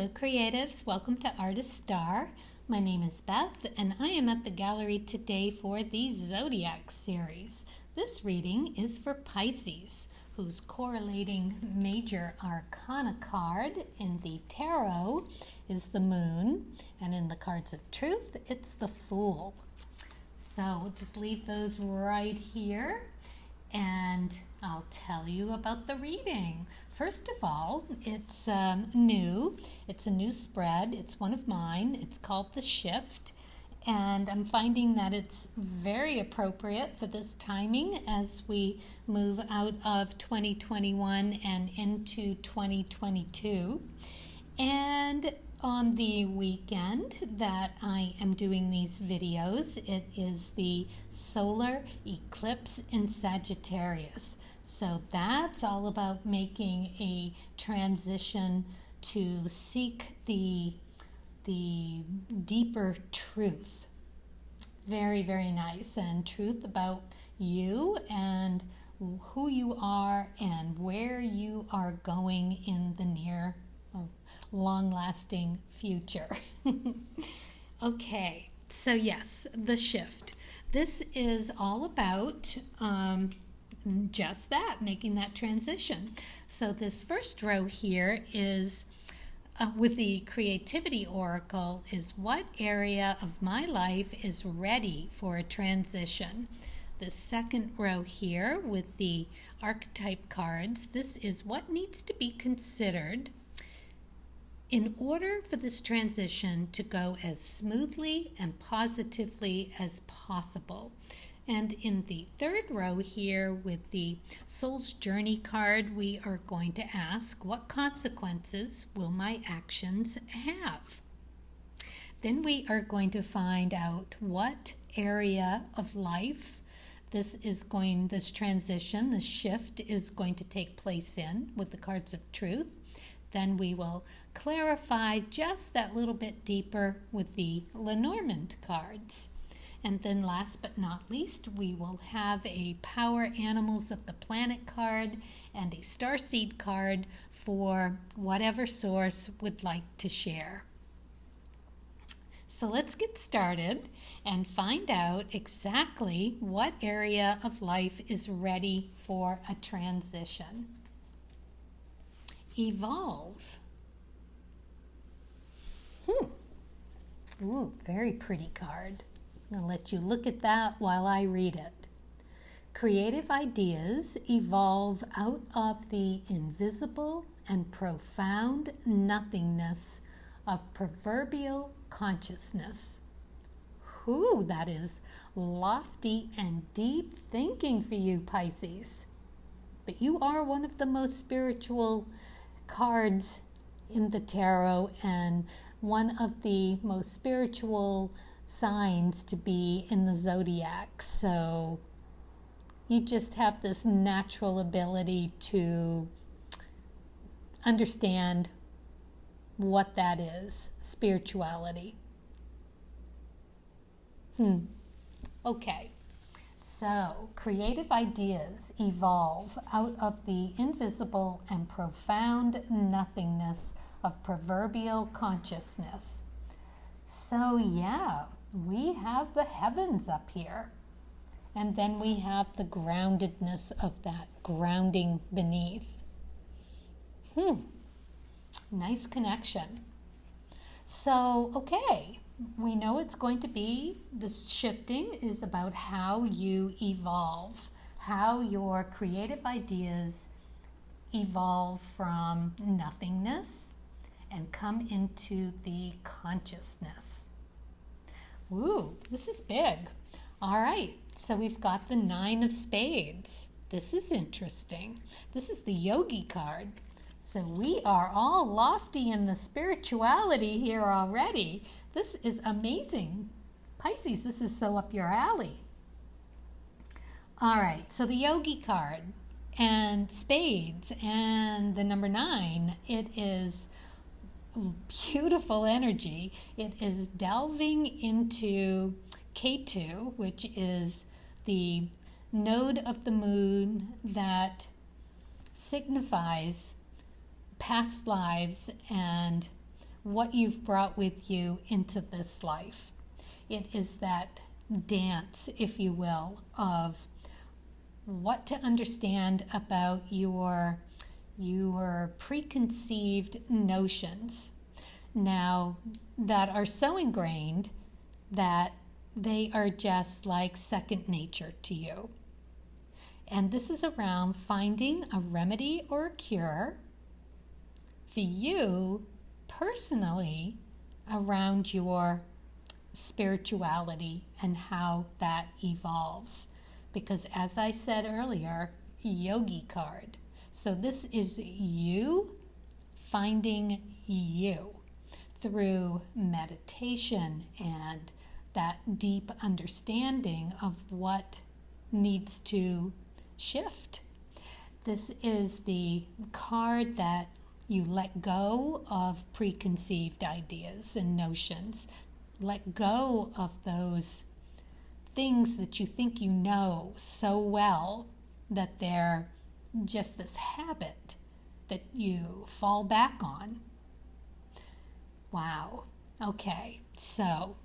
Hello creatives, welcome to Artist Star. My name is Beth and I am at the gallery today for the Zodiac series. This reading is for Pisces, whose correlating major arcana card in the tarot is the Moon, and in the cards of truth it's the Fool. So we'll just leave those right here and I'll tell you about the reading. First of all, it's new. It's a new spread. It's one of mine. It's called The Shift. And I'm finding that it's very appropriate for this timing as we move out of 2021 and into 2022. And on the weekend that I am doing these videos, it is the solar eclipse in Sagittarius. So that's all about making a transition to seek the deeper truth. Very, very nice. And truth about you and who you are and where you are going in the near, long-lasting future. Okay, so yes, the shift. This is all about just that, making that transition. So this first row here is with the creativity oracle is what area of my life is ready for a transition. The second row here with the archetype cards, this is what needs to be considered in order for this transition to go as smoothly and positively as possible. And in the third row here with the Soul's Journey card, we are going to ask, what consequences will my actions have? Then we are going to find out what area of life this transition, this shift is going to take place in with the cards of truth. Then we will clarify just that little bit deeper with the Lenormand cards. And then last but not least, we will have a Power Animals of the Planet card and a Starseed card for whatever source would like to share. So let's get started and find out exactly what area of life is ready for a transition. Evolve. Ooh, very pretty card. I'll let you look at that while I read it. Creative ideas evolve out of the invisible and profound nothingness of proverbial consciousness. Ooh, that is lofty and deep thinking for you, Pisces. But you are one of the most spiritual cards in the tarot and one of the most spiritual signs to be in the Zodiac. So you just have this natural ability to understand what that is, spirituality. Okay. So, creative ideas evolve out of the invisible and profound nothingness of proverbial consciousness. So, yeah, we have the heavens up here. And then we have the groundedness of that, grounding beneath. Nice connection. So, okay. We know it's going to be, this shifting is about how you evolve, how your creative ideas evolve from nothingness and come into the consciousness. Ooh, this is big. All right, so we've got the 9 of Spades. This is interesting. This is the Yogi card. So we are all lofty in the spirituality here already. This is amazing. Pisces, this is so up your alley. All right, so the Yogi card and Spades and the number 9, it is beautiful energy. It is delving into K2, which is the node of the moon that signifies past lives and what you've brought with you into this life. It is that dance, if you will, of what to understand about your preconceived notions now that are so ingrained that they are just like second nature to you. And this is around finding a remedy or a cure for you personally around your spirituality and how that evolves. Because as I said earlier, yogi card. So this is you finding you through meditation and that deep understanding of what needs to shift. This is the card that you let go of preconceived ideas and notions. Let go of those things that you think you know so well that they're just this habit that you fall back on. Wow. Okay, so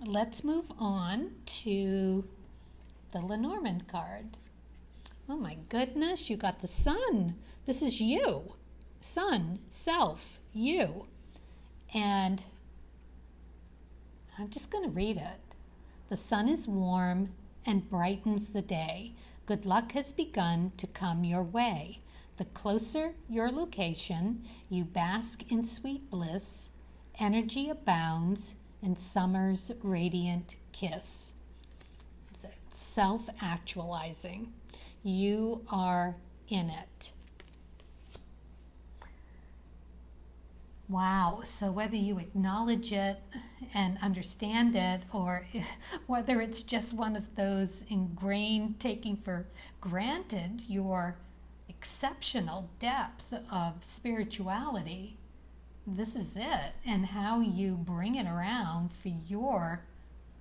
let's move on to the Lenormand card. Oh my goodness, you got the sun. This is you. Sun, self, you. And I'm just going to read it. The sun is warm and brightens the day. Good luck has begun to come your way. The closer your location, you bask in sweet bliss. Energy abounds in summer's radiant kiss. It's self-actualizing. You are in it. Wow, so whether you acknowledge it and understand it, or whether it's just one of those ingrained, taking for granted your exceptional depth of spirituality, this is it, and how you bring it around for your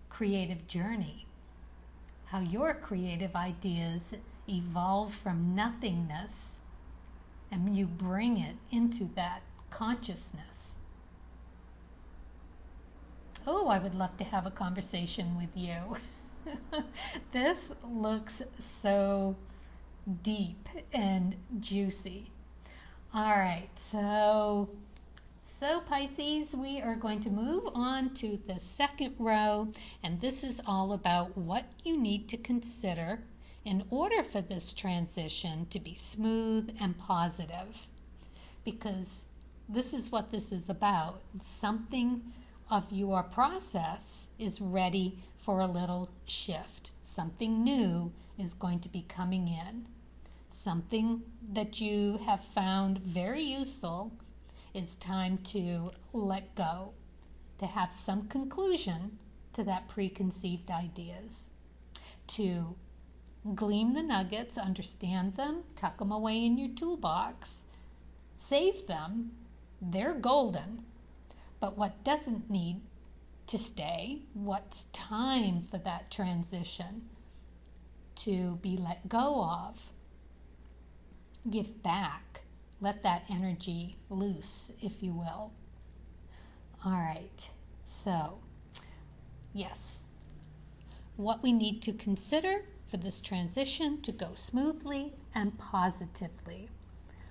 creative journey, how your creative ideas evolve from nothingness and you bring it into that consciousness. Oh, I would love to have a conversation with you. This looks so deep and juicy. All right, so Pisces, we are going to move on to the second row, and this is all about what you need to consider in order for this transition to be smooth and positive. Because this is what this is about. Something of your process is ready for a little shift. Something new is going to be coming in. Something that you have found very useful is time to let go, to have some conclusion to that preconceived ideas, to glean the nuggets, understand them, tuck them away in your toolbox, save them. They're golden. But what doesn't need to stay, what's time for that transition to be let go of, give back, let that energy loose, if you will. All right, so yes, what we need to consider for this transition to go smoothly and positively.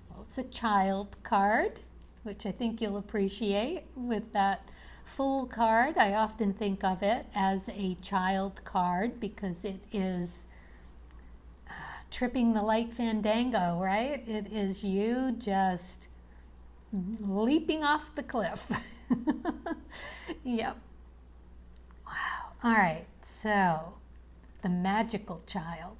Well, it's a child card, which I think you'll appreciate with that Fool card. I often think of it as a child card because it is tripping the light fandango, right? It is you just leaping off the cliff. Yep. Wow. All right, so the magical child,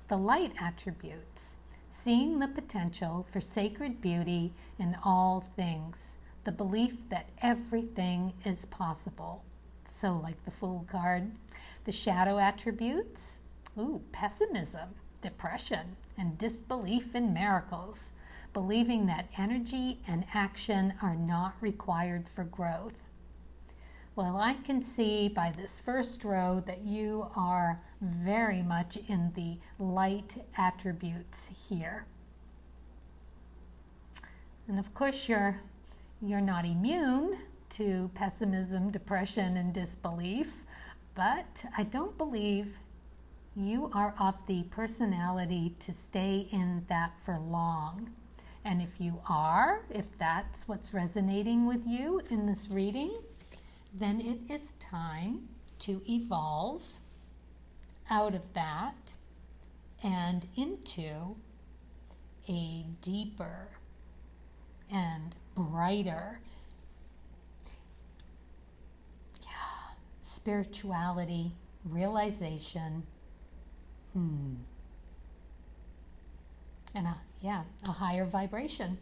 the light attributes. Seeing the potential for sacred beauty in all things, the belief that everything is possible. So like the Fool card. The shadow attributes, pessimism, depression, and disbelief in miracles, believing that energy and action are not required for growth. Well, I can see by this first row that you are very much in the light attributes here. And of course, your you're not immune to pessimism, depression, and disbelief, but I don't believe you are of the personality to stay in that for long. And if you are, if that's what's resonating with you in this reading, then it is time to evolve out of that and into a deeper and brighter spirituality, realization, and a higher vibration.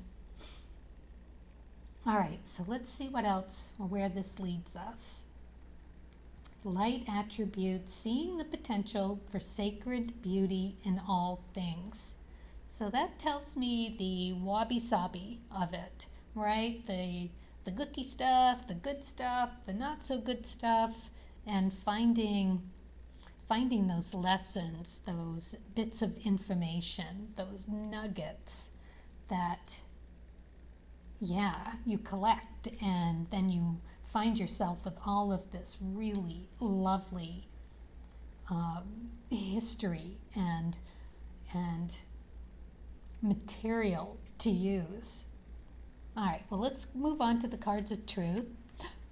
All right, so let's see what else, or where this leads us. Light attributes, seeing the potential for sacred beauty in all things. So that tells me the wabi-sabi of it, right? The gooky stuff, the good stuff, the not so good stuff, and finding those lessons, those bits of information, those nuggets that, you collect, and then you find yourself with all of this really lovely history and material to use. All right, well, let's move on to the cards of truth.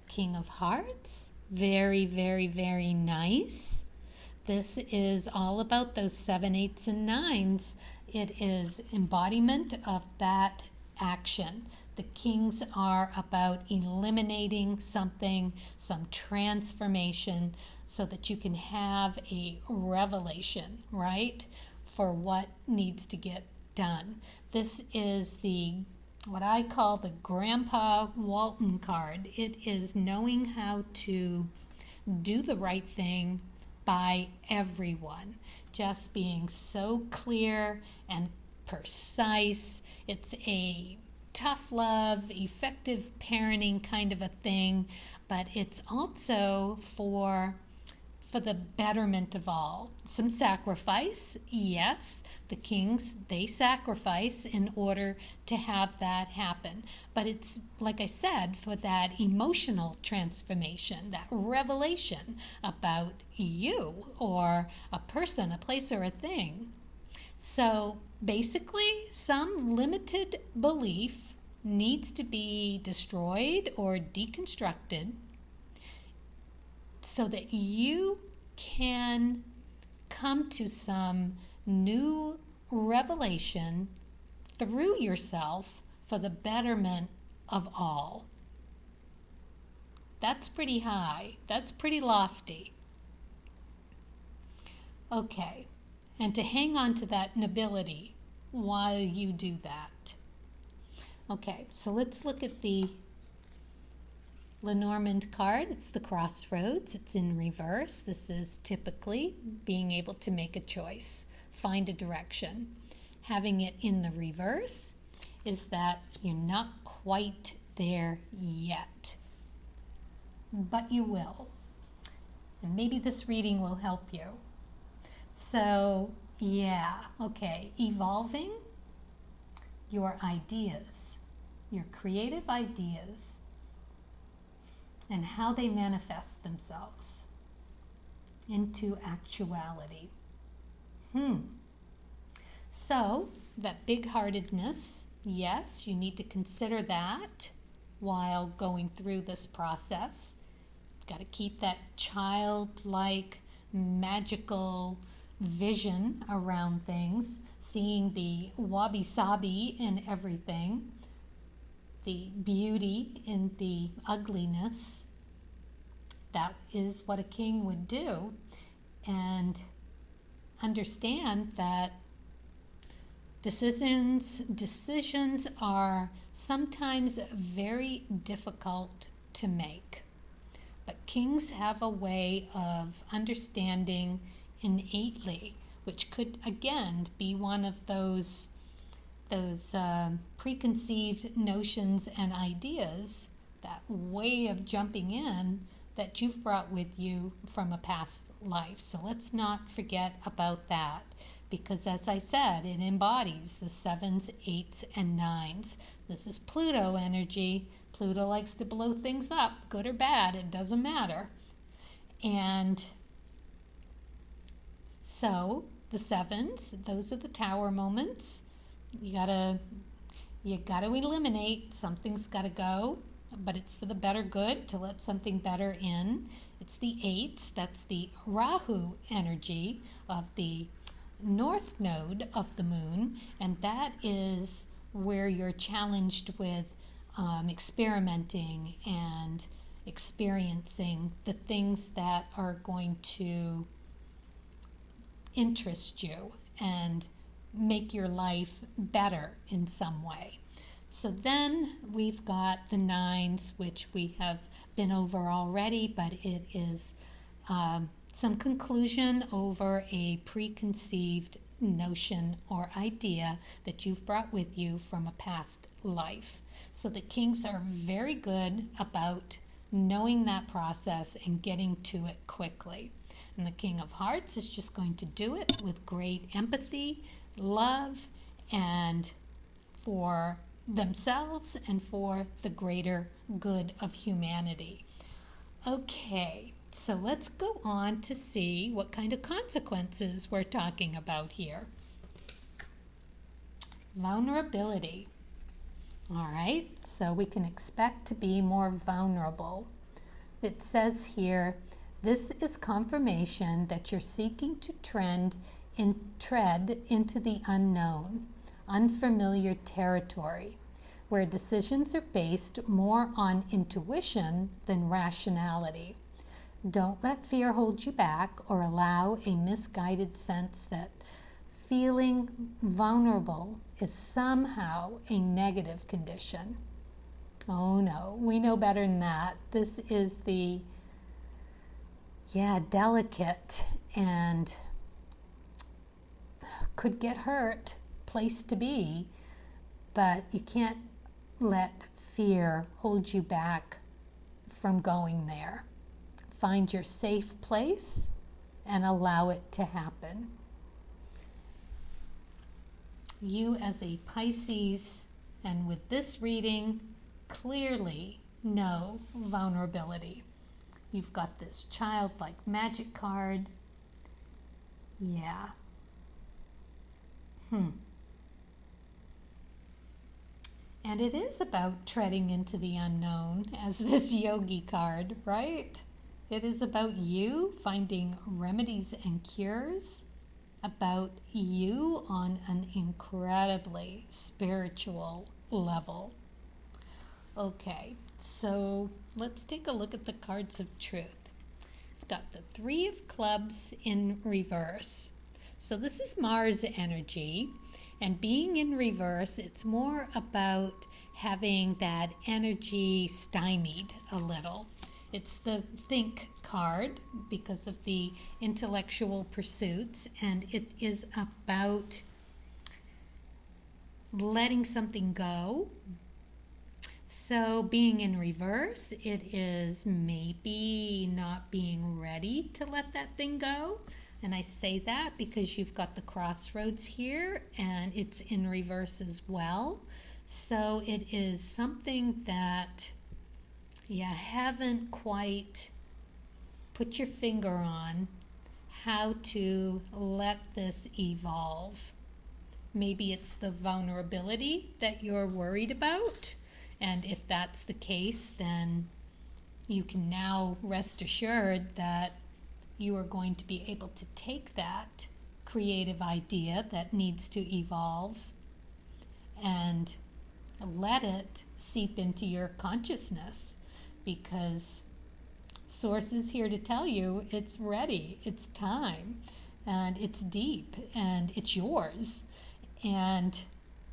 King of Hearts, very, very, very nice. This is all about those 7, 8s, and 9s. It is embodiment of that action. The Kings are about eliminating something, some transformation, so that you can have a revelation, right, for what needs to get done. This is what I call the Grandpa Walton card. It is knowing how to do the right thing by everyone, just being so clear and precise. It's a tough love, effective parenting kind of a thing, but it's also for the betterment of all. Some sacrifice, yes. The Kings, they sacrifice in order to have that happen. But it's, like I said, for that emotional transformation, that revelation about you or a person, a place, or a thing. So basically, some limited belief needs to be destroyed or deconstructed so that you can come to some new revelation through yourself for the betterment of all. That's pretty high. That's pretty lofty. Okay, and to hang on to that nobility while you do that. Okay, so let's look at the Lenormand card. It's the crossroads. It's in reverse. This is typically being able to make a choice, find a direction. Having it in the reverse is that you're not quite there yet, but you will. And maybe this reading will help you. So, evolving your ideas, your creative ideas, and how they manifest themselves into actuality. So, that big-heartedness, yes, you need to consider that while going through this process. You've got to keep that childlike, magical vision around things, seeing the wabi-sabi in everything, the beauty in the ugliness. That is what a king would do. And understand that decisions are sometimes very difficult to make. But kings have a way of understanding innately, which could again be one of those preconceived notions and ideas, that way of jumping in that you've brought with you from a past life. So let's not forget about that, because, as I said, it embodies the 7s, 8s, and 9s. This is Pluto energy. Pluto likes to blow things up, good or bad, it doesn't matter. And so the 7s, those are the tower moments. You gotta eliminate. Something's gotta go, but it's for the better good to let something better in. It's the 8s, that's the Rahu energy of the north node of the moon, and that is where you're challenged with experimenting and experiencing the things that are going to interest you and make your life better in some way. So then we've got the 9s, which we have been over already, but it is some conclusion over a preconceived notion or idea that you've brought with you from a past life. So the Kings are very good about knowing that process and getting to it quickly. And the King of Hearts is just going to do it with great empathy, love, and for themselves and for the greater good of humanity. Okay, so let's go on to see what kind of consequences we're talking about here. Vulnerability. All right, so we can expect to be more vulnerable. It says here, this is confirmation that you're seeking to tread into the unknown, unfamiliar territory, where decisions are based more on intuition than rationality. Don't let fear hold you back or allow a misguided sense that feeling vulnerable is somehow a negative condition. Oh no, we know better than that. This is the, delicate and could get hurt place to be, but you can't let fear hold you back from going there. Find your safe place and allow it to happen. You as a Pisces, and with this reading, clearly know vulnerability. You've got this childlike magic card. Yeah. And it is about treading into the unknown as this yogi card, right? It is about you finding remedies and cures, about you on an incredibly spiritual level. Okay, so let's take a look at the cards of truth. We've got the 3 of clubs in reverse. So this is Mars energy, and being in reverse, it's more about having that energy stymied a little. It's the think card because of the intellectual pursuits, and it is about letting something go. So being in reverse, it is maybe not being ready to let that thing go. And I say that because you've got the crossroads here, and it's in reverse as well. So it is something that you haven't quite put your finger on how to let this evolve. Maybe it's the vulnerability that you're worried about, and if that's the case, then you can now rest assured that you are going to be able to take that creative idea that needs to evolve and let it seep into your consciousness, because Source is here to tell you it's ready, it's time, and it's deep, and it's yours, and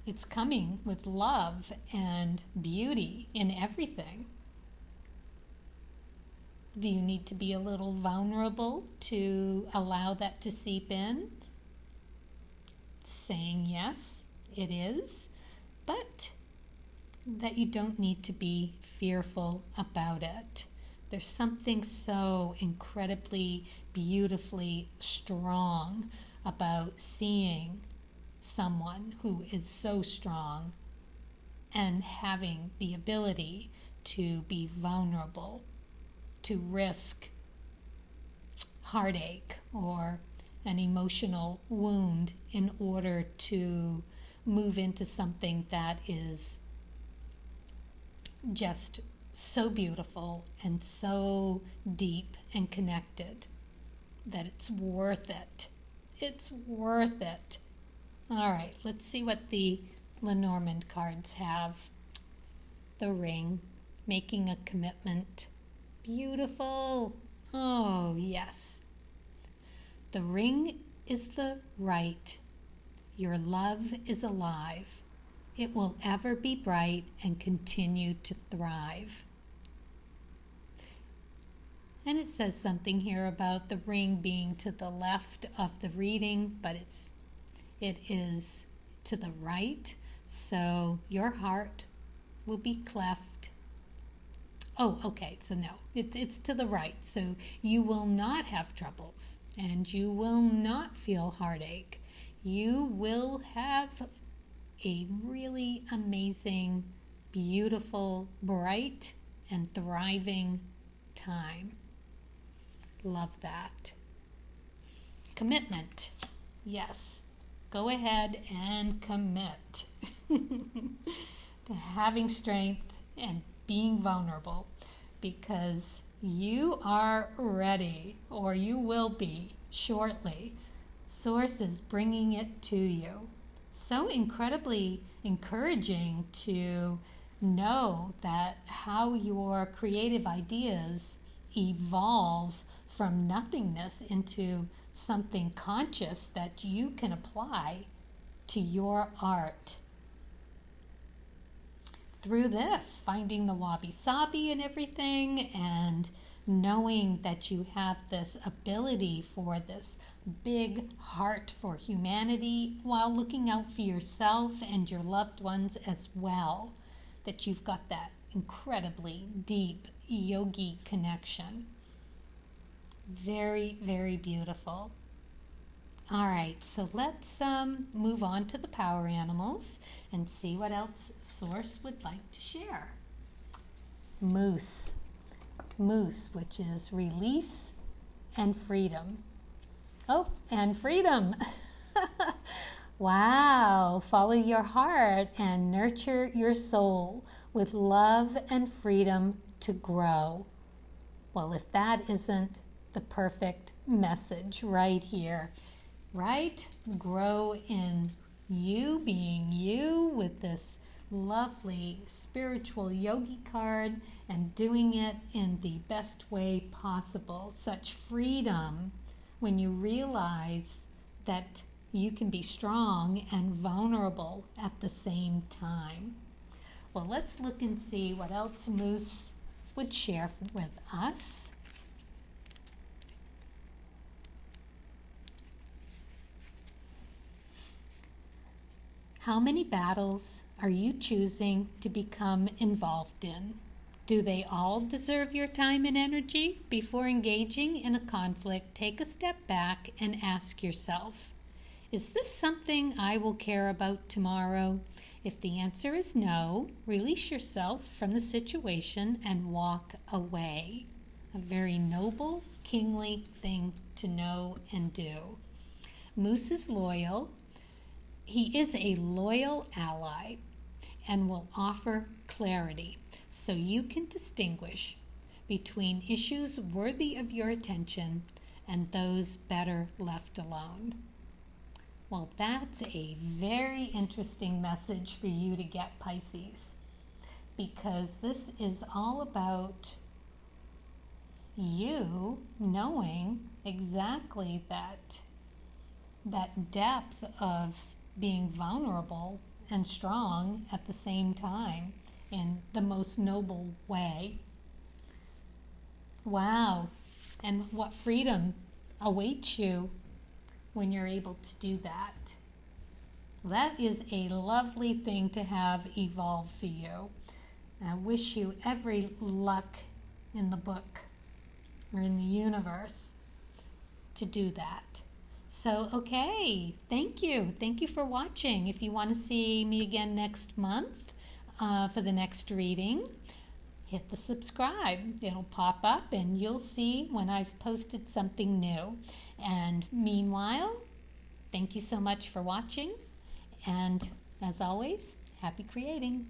it's coming with love and beauty in everything. Do you need to be a little vulnerable to allow that to seep in? Saying yes, it is, but that you don't need to be fearful about it. There's something so incredibly, beautifully strong about seeing someone who is so strong and having the ability to be vulnerable, to risk heartache or an emotional wound in order to move into something that is just so beautiful and so deep and connected that it's worth it. It's worth it. All right, let's see what the Lenormand cards have. The ring, making a commitment. Beautiful. Oh, yes. The ring is the right. Your love is alive. It will ever be bright and continue to thrive. And it says something here about the ring being to the left of the reading, but it is to the right, so your heart will be cleft. Oh, okay, so no, it's to the right, so you will not have troubles, and you will not feel heartache. You will have a really amazing, beautiful, bright, and thriving time. Love that. Commitment. Yes. Go ahead and commit to having strength and being vulnerable, because you are ready, or you will be shortly. Source is bringing it to you. So incredibly encouraging to know that how your creative ideas evolve from nothingness into something conscious that you can apply to your art. Through this, finding the wabi-sabi and everything, and knowing that you have this ability for this big heart for humanity while looking out for yourself and your loved ones as well, that you've got that incredibly deep yogi connection. Very, very beautiful. All right, so let's move on to the power animals and see what else Source would like to share. Moose. Moose, which is release and freedom. Oh, and freedom. Wow. Follow your heart and nurture your soul with love and freedom to grow. Well, if that isn't the perfect message right here, right? Grow in you being you with this lovely spiritual yogi card and doing it in the best way possible. Such freedom when you realize that you can be strong and vulnerable at the same time. Well, let's look and see what else Moose would share with us. How many battles are you choosing to become involved in? Do they all deserve your time and energy? Before engaging in a conflict, take a step back and ask yourself, is this something I will care about tomorrow? If the answer is no, release yourself from the situation and walk away. A very noble, kingly thing to know and do. Moose is loyal. He is a loyal ally and will offer clarity so you can distinguish between issues worthy of your attention and those better left alone. Well, that's a very interesting message for you to get, Pisces, because this is all about you knowing exactly that depth of being vulnerable and strong at the same time in the most noble way. Wow. And what freedom awaits you when you're able to do that. That is a lovely thing to have evolve for you. And I wish you every luck in the book or in the universe to do that. So, okay, thank you. Thank you for watching. If you want to see me again next month for the next reading, hit the subscribe. It'll pop up and you'll see when I've posted something new. And meanwhile, thank you so much for watching. And as always, happy creating.